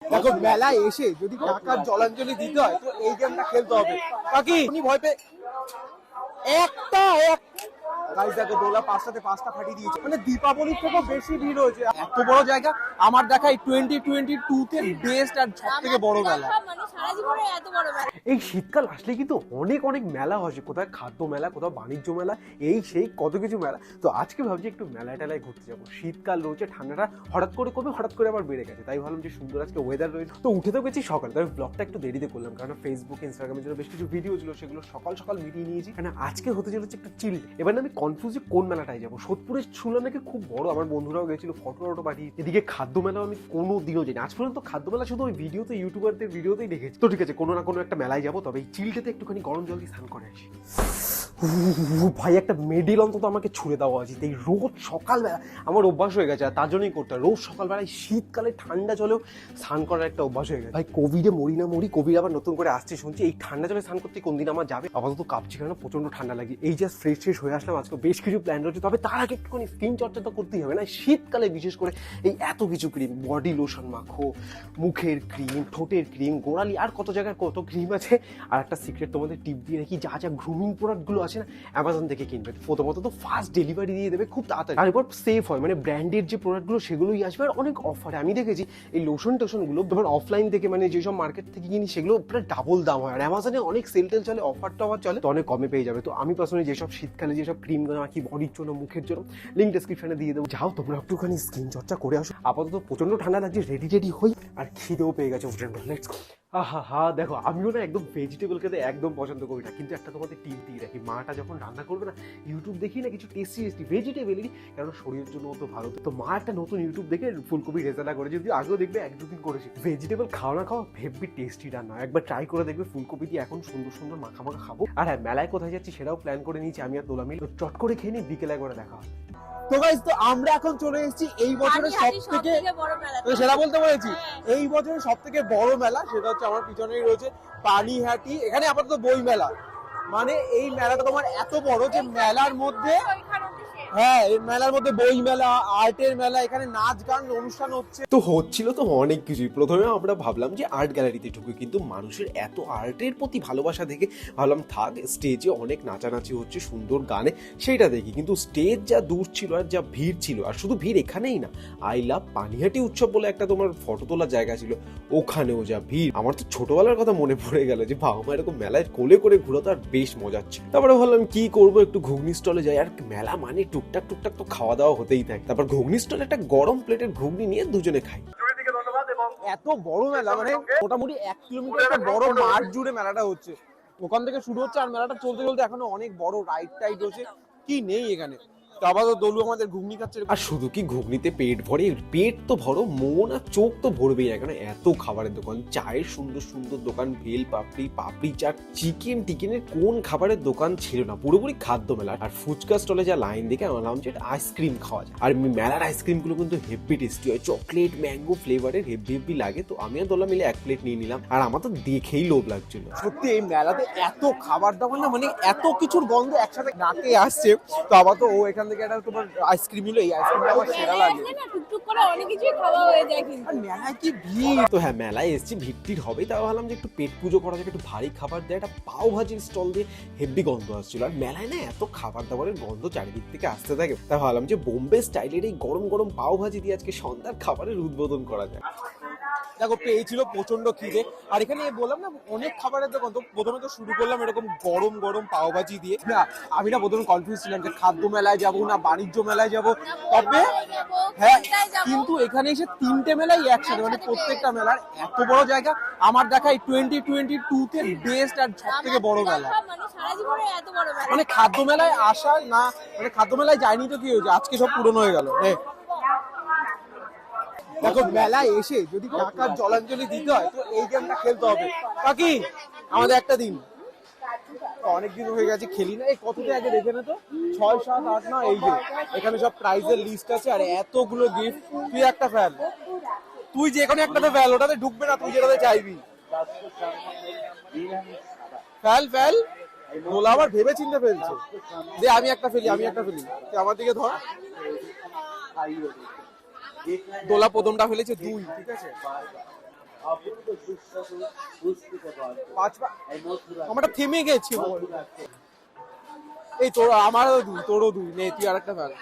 দেখো মেলায় এসে যদি টাকার জলাঞ্জলি দিতে হয় তো এই গেমটা খেলতে হবে। কাকি উনি ভয় পেয়ে এক গাইস দেখো দোলা 5টাতে 5টা ফাটিয়ে দিয়েছে, মানে দীপাবলির থেকেও বেশি ভিড় হয়েছে। এত বড় জায়গা আমার দেখা এই 2022 তে বেস্ট আর সব থেকে বড় মেলা। এই শীতকাল আসলে কিন্তু অনেক অনেক মেলা হয়, কোথায় খাদ্য মেলা, কোথাও বাণিজ্য মেলা, এই সেই কত কিছু মেলা। তো আজকে ভাবছি একটু মেলায় টেলায় ঘুরতে যাবো। শীতকাল রয়েছে, ঠান্ডাটা হঠাৎ করে কমে হঠাৎ করে আবার বেড়ে গেছে, তাই ভাবলাম যে সুন্দর আজকে ওয়েদার রয়েছে। তো উঠে তো গেছি সকাল, তবে ব্লগটা একটু দেরিতে করলাম কারণ ফেসবুক ইনস্টাগ্রামের জন্য বেশ কিছু ভিডিও ছিল, সেগুলো সকাল সকাল মিটিয়ে নিয়েছি। কারণ আজকে হতে চলেছে একটু চিল। এবার আমি কনফিউজ যে কোন মেলাটায় যাবো। সোদপুরের শুনলাম নাকি খুব বড়, আমার বন্ধুরাও গেছিল, ফটো পাঠিয়ে। এদিকে খাদ্য মেলাও আমি কোনো দিনও যাই না আজ পর্যন্ত। খাদ্য মেলা শুধু ওই ভিডিওতে, ইউটিউবারদের ভিডিওতেই দেখেছি। তো ঠিক আছে, কোনো না কোনো একটা মেলায় যাবো, তবে এই চিলটাতে একটুখানি গরম জল দিয়ে স্নান করে আসি। ভাই একটা মেডেল অন্তত আমাকে ছুঁড়ে দেওয়া উচিত। এই রোজ সকালবেলা আমার অভ্যাস হয়ে গেছে, আর তার জন্যই করতে হয়। রোজ সকালবেলায় শীতকালে ঠান্ডা জলেও স্নান করার একটা অভ্যাস হয়ে গেছে। ভাই কোভিডে মরি না মরি, কোভিড আবার নতুন করে আসছে শুনছি। এই ঠান্ডা জলে স্নান করতে কোন দিন আমার যাবে। আপাতত কাঁপছি কারণ প্রচন্ড ঠান্ডা লাগে। এই জাস্ট ফ্রেশ হয়ে আসলাম। আজকে বেশ কিছু প্ল্যান রয়েছে, তবে তার আগে একটুখানি স্কিন চর্চা তো করতেই হবে না। শীতকালে বিশেষ করে এই এত কিছু ক্রিম, বডি লোশন মাখো, মুখের ক্রিম, ঠোঁটের ক্রিম, গোড়ালি, আর কত জায়গায় কত ক্রিম আছে। আর একটা সিক্রেট তোমাদের টিপ দিয়ে রাখি, যা যা গ্রুমিং প্রোডাক্টগুলো আছে না অ্যামাজন থেকে কিনবে, প্রথমত তো ফাস্ট ডেলিভারি দিয়ে দেবে খুব তাড়াতাড়ি, আর এরপর সেফ হয়, মানে ব্র্যান্ডেড যে প্রোডাক্টগুলো সেগুলোই আসবে। আর অনেক অফারে আমি দেখেছি এই লোশন টোশনগুলো ধর অফলাইন থেকে, মানে যেসব মার্কেট থেকে কিনি সেগুলো প্রায় ডাবল দাম হয়। আর অ্যামাজনে অনেক সেল টেল চলে, অফার টফার চলে, তো অনেক কমে পেয়ে যাবে। তো আমি পার্সোনালি যেসব শীতকালে যেসব ক্রিম মাখি বডির জন্য, মুখের জন্য, লিঙ্ক ডেসক্রিপশনে দিয়ে দেবো। যাও তোমরা একটুখানি স্কিন চর্চা করে আসো। আপাতত প্রচন্ড ঠান্ডা লাগছে, রেডি হই, আর খিদেও পেয়ে গেছে। Let's go. দেখো আমিও না একদম ভেজিটেবল খেতে একদম পছন্দ করি না, কিন্তু একটা তোমাদের টিপ দিয়ে রাখি, মাটা যখন রান্না করবে না, ইউটিউব দেখি না কিছু টেস্টি ভেজিটেবলেরই, কারণ শরীরের জন্য তো ভালো। তো মা একটা নতুন ইউটিউব দেখে ফুলকপি রেজালা করেছে, যদিও আগেও দেখবে 1-2 দিন করেছি। ভেজিটেবল খাও না খাও, হেভি টেস্টি রান্না, একবার ট্রাই করে দেখবে। ফুলকপি দিয়ে এখন সুন্দর সুন্দর মাখা খাবো। আর হ্যাঁ, মেলায় কোথায় যাচ্ছি সেটাও প্ল্যান করে নিয়েছি আমি আর দোলা মিলে। চট করে খেয়ে নিই, বিকেলে একবার দেখা হবে। তো গাইস, তো আমরা এখন চলে এসেছি এই বছরের সবথেকে বড় মেলা, তো সেটা বলতে বলেছি এই বছরের সবথেকে বড় মেলা, সেটা হচ্ছে আমার পিছনেই রয়েছে পানিহাটি। এখানে আপাতত বই মেলা, মানে এই মেলাটা তোমার এত বড় যে মেলার মধ্যে, হ্যাঁ এই মেলার মধ্যে বই মেলা, আর্টের মেলা, এখানে নাচ গান অনুষ্ঠান হচ্ছে। তো হচ্ছিল তো অনেক কিছুই। প্রথমে আমরা ভাবলাম যে আর্ট গ্যালারিতে ঢুকে, কিন্তু মানুষের এত আর্টের প্রতি ভালোবাসা দেখে ভাবলাম থাক, স্টেজে অনেক নাচানাচি হচ্ছে সুন্দর গানে, সেইটা দেখি। কিন্তু স্টেজ যা দূর ছিল আর যা ভিড় ছিল, আর শুধু ভিড় এখানেই না, আই লাভ পানিহাটি উৎসব বলে একটা তোমার ফটো তোলার জায়গা ছিল, ওখানেও যা ভিড়। আমার তো ছোটবেলার কথা মনে পড়ে গেল যে বাবা মা এরকম মেলায় কোলে করে ঘুরতো, আর বেশ মজা ছিল। তারপরে ভাবলাম কি করবো, একটু ঘুগনি স্টলে যাই। আর মেলা মানে টুকটাক তো খাওয়া দাওয়া হতেই থাকে। তারপর ঘুগনি স্টলে একটা গরম প্লেটের ঘুগনি নিয়ে দুজনে খাই। এত বড় মেলা, মানে মোটামুটি 1 কিলোমিটার একটা বড় মাঠ জুড়ে মেলাটা হচ্ছে। ওখান থেকে শুরু হচ্ছে, আর মেলাটা চলতে এখনো অনেক বড় রাইড টাইড হচ্ছে, কি নেই এখানে। তো আপাতত দলু আমাদের ঘুগনি খাচ্ছে। আর শুধু কি ঘুগনিতে পেট ভরে, পেট তো ভরো, মন আর চোখ তো ভরবেই না, কারণ এত খাবারের দোকান, চায়ের সুন্দর সুন্দর দোকান, ভেল পাপড়ি চাট, চিকেনের কোন খাবারের দোকান ছিল না, পুরোপুরি খাদ্য মেলা। আর ফুচকা স্টলে যা লাইন দেখে আমার নাম যে আইসক্রিম খাওয়া যায়। আর মেলার আইসক্রিমগুলো কিন্তু হেভি টেস্টি হয়, চকলেট ম্যাঙ্গো ফ্লেভারের হেভি লাগে। তো আমি আর দোলা মিলে 1 প্লেট নিয়ে নিলাম, আর আমার তো দেখেই লোভ লাগছিল। সত্যি এই মেলাতে এত খাবার দাবার না, মানে এত কিছুর গন্ধ একসাথে নাকে আসছে। তো আবার তো ও এখান থেকে একটা তোমার আইসক্রিম নিলো, এই আইসক্রিমটা আমার সেরা লাগে। টুকটুক করে অনেক কিছুই খাওয়া হয়ে যায় কিন্তু। আর মেলায় কি ভিড়। তো হ্যাঁ, মেলায় এসেছি, ভিড় হবেই, তাও ভাবলাম যে একটু পেট পুজো করা যাবে, একটু ভারী খাবার দেয়। একটা পাও ভাজির স্টল দিয়ে হেভি গন্ধ আসছিল। আর মেলায় না এত খাবার দাবারের গন্ধ চারিদিক থেকে আসতে থাকে, তাই ভাবলাম যে বোম্বে স্টাইলের এই গরম গরম পাও ভাজি দিয়ে আজকে সন্ধ্যার খাবারের উদ্বোধন করা যায়। দেখো পেয়েছিল প্রচন্ড খিদে, আর এখানে বললাম না অনেক খাবারের দোকান। তো প্রথমে তো শুরু করলাম এরকম গরম পাওভাজি দিয়ে। না আমি না প্রথমে কনফিউজ ছিলাম যে খাদ্য মেলায় যাবো না বাণিজ্য মেলায় যাবো, তবে হ্যাঁ কিন্তু এখানে এসে 3টে মেলাই একসাথে, মানে প্রত্যেকটা মেলার এত বড় জায়গা আমার দেখা এই 2022 তে বেস্ট আর সব থেকে বড় মেলা। মানে খাদ্য মেলায় আসা না, মানে খাদ্য মেলায় যায়নি তো কি হয়েছে, আজকে সব পূরণ হয়ে গেল। দেখো মেলায় এসে যদি টাকার জলাঞ্জলি দিতে হয় তো এই গেমটা খেলতে হবে। কাকি আমাদের একটা দিন, অনেকদিন হয়ে গেছে খেলি না। এই কতটা আগে দেখে না তো 6, 7, 8 না, এই যে এখানে সব প্রাইজের লিস্ট আছে, আর এতগুলো গিফট। তুই একটা ফ্যান, তুই যে কোনো একটাতে ফেল, ওটাতে ঢুকবে না, তুই যেটাতে চাইবি ফেল। ওলা আবার ভেবে চিন্তে ফেলছে যে আমি একটা ফেলি। তুই আমার দিকে ধর। দোলা প্রথমটা ফেলেছে 2, ঠিক আছে। পাঁচবার আমরা থেমে গেছি বল। এই তোর আমারও দুই তোরও দুই নে তুই আরেকটা ফেল।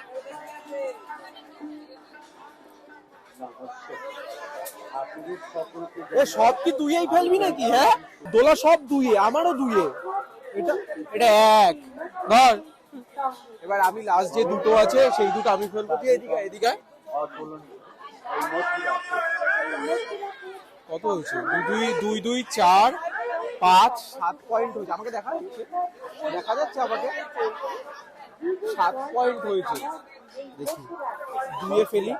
এ সব কি দুইয়েই ফেলবি নাকি? হ্যাঁ দোলা সব দুইয়ে, আমারও দুইয়ে। এটা এটা এক ধর। এবার আমি লাস্ট যে দুটো আছে সেই দুটো আমি ফেলবো। তুই এদিকে এদিকে আয়। কত হয়েছে? দুই দুই দুই চার পাঁচ 7 পয়েন্ট হয়েছে। আমাকে দেখা যাচ্ছে, দেখা যাচ্ছে আমাকে 7 পয়েন্ট হয়েছে। দেখি দুইয়ে ফেলি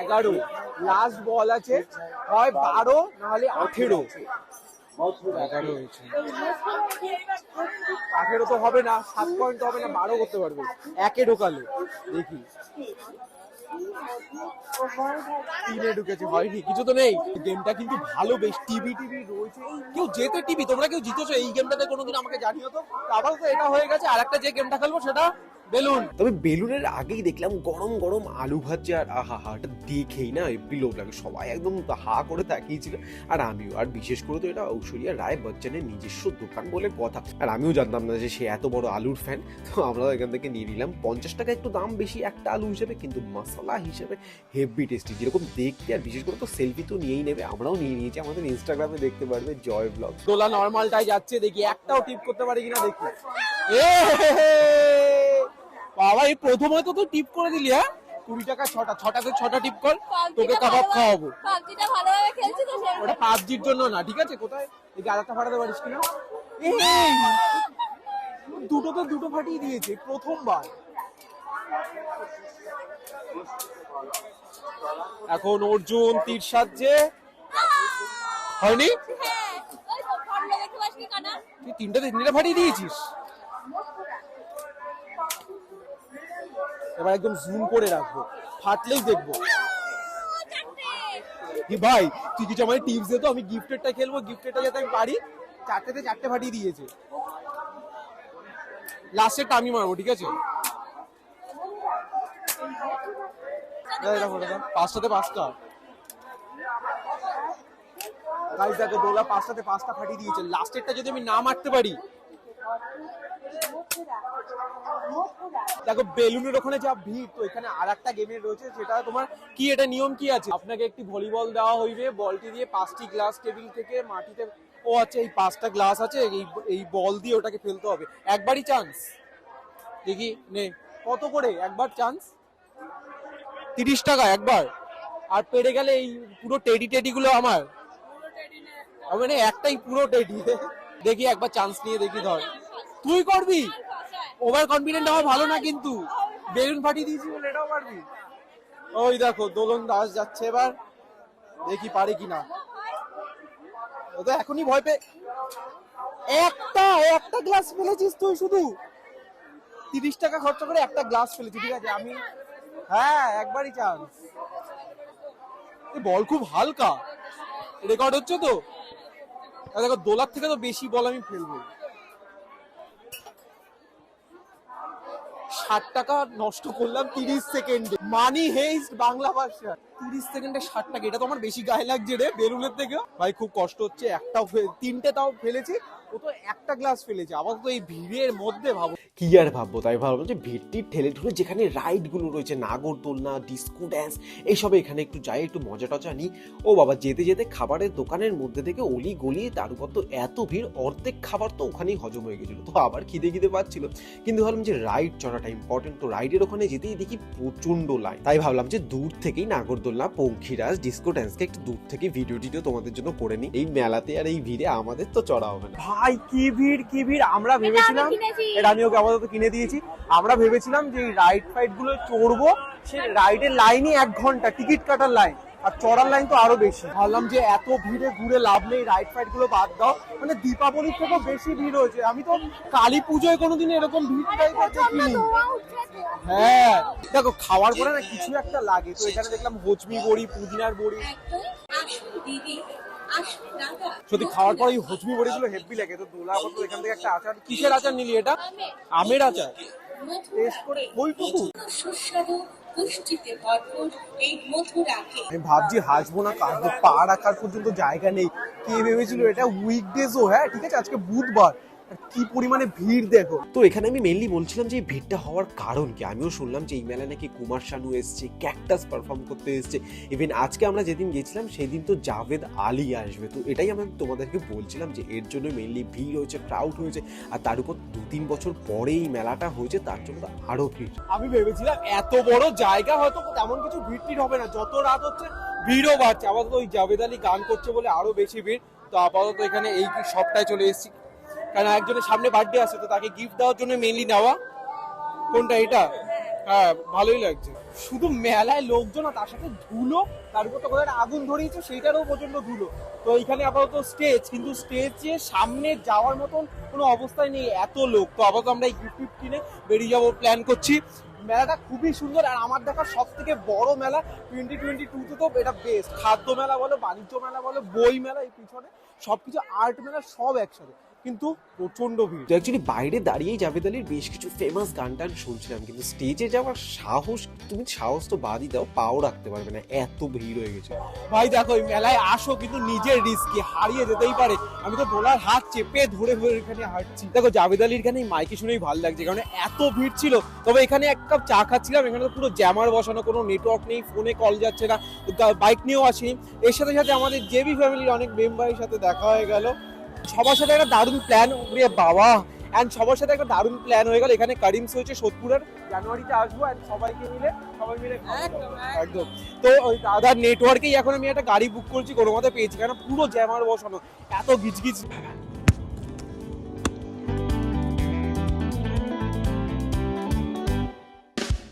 11। লাস্ট বল আছে হয় 12 নাহলে 18। 11 হয়েছে। 18 তো হবে না, 7 পয়েন্ট হবে না, 12 করতে পারবে একে ঢোকালে। দেখি 3-এ ঢুকেছে, হয়নি, কিছু তো নেই। গেমটা কিন্তু ভালো, বেশ টিভি রয়েছে। কেউ জেতে টিভি, তোমরা কেউ জিতেছো এই গেমটাতে কোনোদিন আমাকে জানিও তো। আবার তো এটা হয়ে গেছে, আরেকটা যে গেমটা খেলবো সেটা বেলুন। তবে বেলুনের আগেই দেখলাম গরম গরম আলু ভাজা, আর আহা হা, এটা দেখেই না বিলোভ লাগে। সবাই একদম হা করে তাকিয়েছিল, আর আমিও। আর বিশেষ করে তো এটা ঐশ্বরিয়া রায় বচ্চনের নিজস্ব দোকান বলে কথা, আর আমিও জানতাম না যে সে এত বড় আলুর ফ্যান। তো আমরা এখান থেকে নিয়ে নিলাম। 50 টাকা একটু দাম বেশি একটা আলু হিসেবে, কিন্তু মশলা হিসেবে হেভি টেস্টি, যেরকম দেখতে। আর বিশেষ করে তো সেলফি তো নিয়েই নেবে, আমরাও নিয়ে নিয়েছি। আমাদের ইনস্টাগ্রামে দেখতে পারবে জয় ব্লগ। দোলা নরমালটাই যাচ্ছে, দেখি একটাও টিপ করতে পারি কিনা দেখি। বাবা এই প্রথম হয়তো তুই টিপ করে দিলি। হ্যাঁ 20 টাকা 6টা 6টা টিপ কর, তোকে কাবাব খাওয়াবো। পাবজিটা ভালোভাবে খেলছি তো সেই ওটা পাবজির জন্য না, ঠিক আছে? কোথায় এই আরেকটা ফাটাতে পারিস কিনা? এই দুটোতে দুটো ফাটিয়ে দিয়েছে প্রথমবার। এখন অর্জুন তীর সাজছে, হয়নি? হ্যাঁ ওই তো ফর্মে দেখতে পাস কি কানা? তুই তিনটা ফাটিয়ে দিয়েছিস। এবার একদম জুম করে রাখবো, ফাটলেই দেখবো। কি ভাই তুই কিছু আমায় টিপস দে তো, আমি গিফটেডটা খেলবো, গিফটেডটা যাতে আমি পারি। 4টেতে 4টে ফাটিয়ে দিয়েছে। লাস্টেরটা আমি মারবো, ঠিক আছে? 5টাতে 5টা। গাইস দেখো দোলা 5টাতে 5টা ফাটিয়ে দিয়েছে। লাস্টেরটা যদি আমি না মারতে পারি, দেখো বেলুনের ওখানে যা ভিড়, তো এখানে আরেকটা গেমের রয়েছে, সেটা তোমার কি, এটা নিয়ম কি আছে, আপনাকে একটি ভলিবল দেওয়া হইবে, বলটি দিয়ে 5টি গ্লাস টেবিল থেকে মাটিতে, ও আচ্ছা এই 5টা গ্লাস আছে, এই বল দিয়ে ওটাকে ফেলতে হবে। একবারই চান্স। দেখি নে কত করে একবার চান্স? 30 টাকা একবার। আর পেরে গেলে এই পুরো টেডি গুলো আমার, মানে একটাই পুরো টেডি। দেখি একবার চান্স নিয়ে দেখি, ধর তুই করবি। ওভার কনফিডেন্ট হওয়া ভালো না কিন্তু, বেলুন ফাটিয়ে দিয়েছি বলে এটাও পারবি। ওই দেখো দোলন দাস যাচ্ছে, এবার দেখি পারে কিনা। ও তো এখনই ভয় পেয়ে একটা গ্লাস ফেলেছিস তুই, শুধু 30 টাকা খরচা করে একটা গ্লাস ফেলেছি, ঠিক আছে? আমি হ্যাঁ একবারই চান্স। এই বল খুব হালকা, রেকর্ড হচ্ছে তো। দেখো দোলার থেকে তো বেশি বল আমি ফেলবো। 60 টাকা নষ্ট করলাম 30 সেকেন্ডে। মানি হেইস্ট বাংলা ভাষা। 30 সেকেন্ডে 60 টাকা, এটা তো আমার বেশি গায়ে লাগছে রে বেলুনের থেকে। ভাই খুব কষ্ট হচ্ছে। একটাও 3টে তাও ফেলেছি, ও তো একটা গ্লাস ফেলেছে। আবার তো এই ভিড়ের মধ্যে ভাবো কি আর ভাববো, তাই ভাবলাম যে ভিড়টির ঠেলে ঠুলে যেখানে রাইড গুলো রয়েছে, নাগরদোলনা, ডিস্কো ড্যান্স, এইসব এখানে একটু যাই, একটু মজা টজা নিই। ও বাবা, যেতে যেতে খাবারের দোকানের মধ্যে থেকে অলি গলি, তার উপর তো এত ভিড়, অর্ধেক খাবার তো ওখানেই হজম হয়ে গেছিল। তো আবার খিদে পাচ্ছিল, কিন্তু ভাবলাম যে রাইড চড়াটা ইম্পর্টেন্ট। তো রাইডের ওখানে যেতেই দেখি প্রচন্ড লাইন। তাই ভাবলাম যে দূর থেকেই নাগরদোলনা, পঙ্খিরাজ, ডিস্কো ড্যান্সকে একটু দূর থেকে ভিডিও তোমাদের জন্য করে নিই। এই মেলাতে আর এই ভিড়ে আমাদের তো চড়া হবে না। ভাই কি ভিড় কি ভিড়। আমরা ভেবেছিলাম, এটা আমি ওকে আপাতত কিনে দিয়েছি, আমরা ভেবেছিলাম যে এই রাইড ফাইড গুলো চড়বো, সে রাইডের লাইনই 1 ঘন্টা, টিকিট কাটার লাইন, আর চড়ার লাইন তো আরো বেশি। ভাবলাম যে এত ভিড়ে ঘুরে লাভ নেই, রাইড ফাইড গুলো বাদ দাও। মানে দীপাবলির থেকেও বেশি ভিড় হয়েছে। আমি তো কালী পুজোয় কোনোদিন এরকম ভিড় দেখিনি। হ্যাঁ দেখো খাওয়ার পরে না কিছু একটা লাগে, তো এখানে দেখলাম হজমি বড়ি, পুদিনার বড়ি। সত্যি খাওয়ার পরে হজমি বড়িগুলো হেভি লাগে। তো দোলা বলতো এখান থেকে একটা আচার, কিসের আচার নিলি এটা? আমের আচার। টেস্ট করে ওইটুকু পুষ্টিতে ভরপুর এই মথুরাকে। আমি ভাবছি হাসবো না কাঁদবো, পা রাখার পর্যন্ত জায়গা নেই। কে ভেবেছিল এটা উইকডেজও, হ্যাঁ ঠিক আছে আজকে বুধবার, আর কি পরিমাণে ভিড় দেখো। তো এখানে আমি মেনলি বলছিলাম যে এই ভিড়টা হওয়ার কারণ কি। আমিও শুনলাম যে এই মেলায় নাকি কুমার শানু এসছে, ক্যাকটাস পারফর্ম করতে এসছে, ইভেন আজকে আমরা যেদিন গেছিলাম সেদিন তো জাভেদ আলী আসবে। তো এটাই আমি তোমাদেরকে বলছিলাম যে এর জন্য মেনলি ভিড় হয়েছে, ক্রাউড হয়েছে, আর তার উপর 2-3 বছর পরে এই মেলাটা হয়েছে, তার জন্য তো আরো ভিড়। আমি ভেবেছিলাম এত বড় জায়গা হয়তো তেমন কিছু ভিড় টিড় হবে না, যত রাত হচ্ছে ভিড়ও বাড়ছে। আপাতত ওই জাভেদ আলী গান করছে বলে আরো বেশি ভিড়। তো আপাতত এখানে এই সবটাই চলে এসেছি, কারণ একজনের সামনে বার্থডে আছে, তো তাকে গিফট দেওয়ার জন্য মেনলি নেওয়া। কোনটা এটা? হ্যাঁ ভালোই লাগছে। শুধু মেলায় লোকজন আর তার সাথে ধুলো, তার উপর তো কোথায় আগুন ধরিয়েছে সেইটারও প্রচন্ড ধুলো। তো এইখানে আপাতত স্টেজ, কিন্তু স্টেজে সামনে যাওয়ার মতন কোনো অবস্থায় নেই, এত লোক। তো আপাতত আমরা এই গিফট টিফট কিনে বেরিয়ে যাবো প্ল্যান করছি। মেলাটা খুবই সুন্দর, আর আমার দেখা সব থেকে বড় মেলা 2022-তে তো এটা বেস্ট। খাদ্য মেলা বলো, বাণিজ্য মেলা বলো, বই মেলা, এই পিছনে সবকিছু আর্ট মেলা সব একসাথে, কিন্তু প্রচন্ড ভিড়। তো অ্যাকচুয়ালি বাইরে দাঁড়িয়েই জাভেদ আলীর বেশ কিছু ফেমাস গান টান শুনছিলাম, কিন্তু স্টেজে যাওয়ার সাহস, তুমি সাহস তো বাদই দাও, পাও রাখতে পারবে না, এত ভিড় হয়ে গেছে। ভাই দেখো এই মেলায় আসো কিন্তু নিজের রিস্কে, হারিয়ে যেতেই পারে। আমি তো ডোলার হাত চেপে ধরে ধরে এখানে হাঁটছি। দেখো জাভেদ আলীর গানে মাইকে শুনেই ভালো লাগছে, কারণ এত ভিড় ছিল। তবে এখানে এক কাপ চা খাচ্ছিলাম, এখানে তো পুরো জ্যামার বসানো, কোনো নেটওয়ার্ক নেই, ফোনে কল যাচ্ছে না, বাইক নিয়েও আসিনি। এর সাথে সাথে আমাদের জেবি ফ্যামিলির অনেক মেম্বারের সাথে দেখা হয়ে গেল, সবার সাথে একটা দারুণ প্ল্যান, ওরে বাবা, অ্যান্ড সবার সাথে একটা দারুণ প্ল্যান হয়ে গেল। এখানে কারিমস হয়েছে সোদপুরের, জানুয়ারিতে আসবো, অ্যান্ড সবাই মিলে একদম। তো ওই দাদার নেটওয়ার্কেই এখন আমি একটা গাড়ি বুক করছি, কোনো মতে পেয়েছি, কারণ পুরো জ্যামার বসানো, এত গিজগিজ।